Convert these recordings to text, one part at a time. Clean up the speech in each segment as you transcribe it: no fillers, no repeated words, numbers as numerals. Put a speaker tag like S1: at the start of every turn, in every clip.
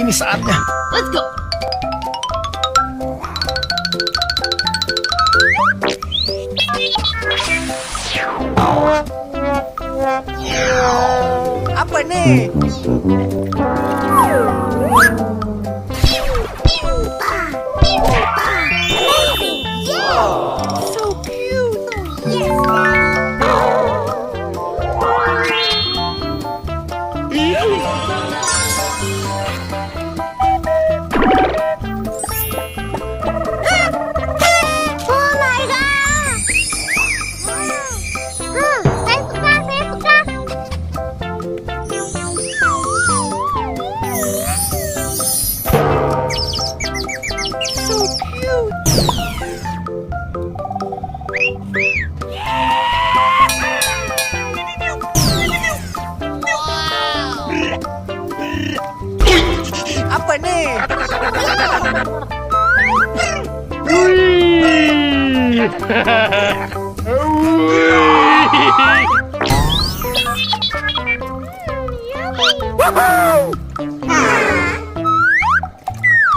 S1: Ini saatnya.
S2: Let's go.
S3: Apa ni? Apa ni?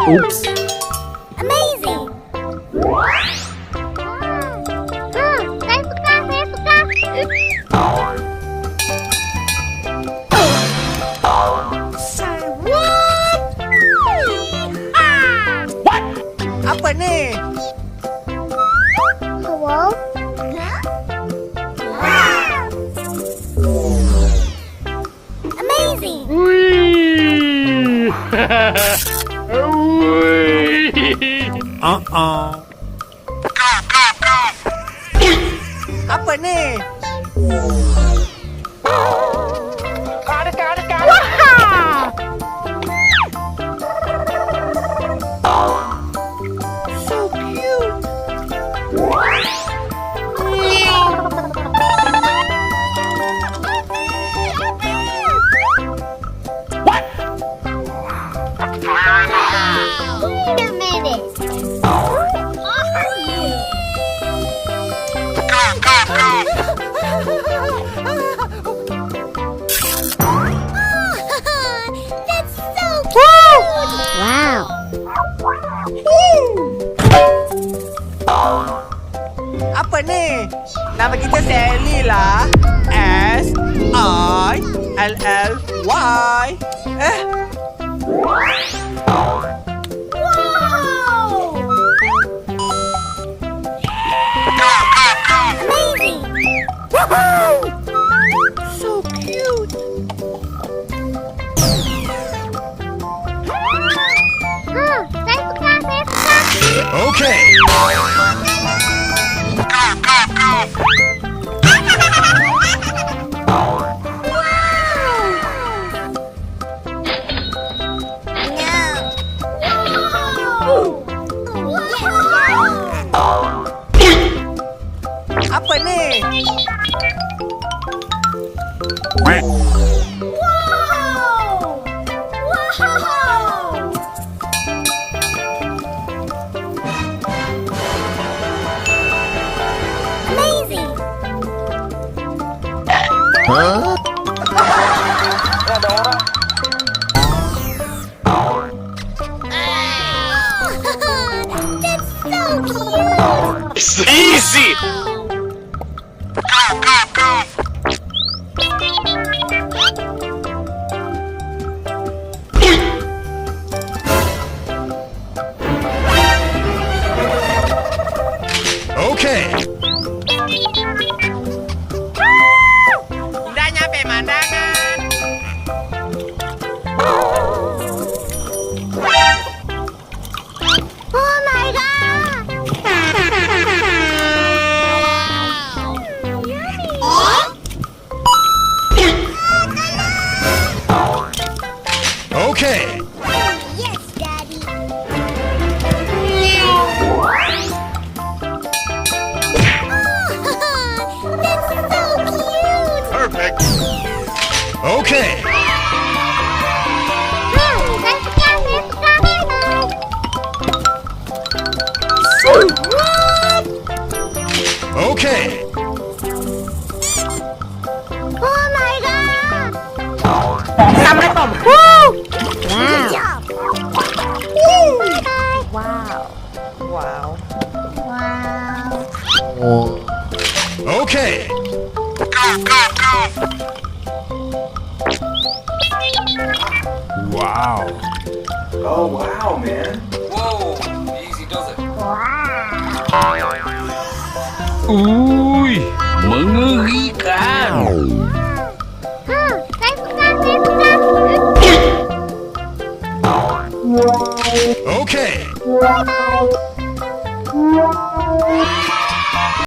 S1: Oops.
S4: Amazing. Saya suka.
S3: Apa ni?
S4: Wow. Amazing.
S3: Apa ni?
S4: Wait a minute. That's so cute. Wow.
S3: Apa ni? Nama kita Sally lah. S-I-L-L-Y.
S4: Wow. Amazing.
S3: So cute.
S4: Saya suka.
S1: Okay.
S3: Apa ni?
S4: Amazing.
S1: Huh?
S4: That's so cute.
S5: It's easy!
S1: Okay.
S3: Dah nyampe mandangan.
S4: Oh my god.
S1: Okay.
S4: Yes, Daddy. That's so cute.
S5: Perfect!
S1: Okay. Okay.
S4: Oh my god.
S2: Assalamualaikum.
S4: Good job.
S1: Okay. Wow.
S2: Oh wow, man.
S5: Whoa, easy does it.
S6: Uy, mengerikan.
S4: Saya buka.
S1: Okay.
S4: Ah,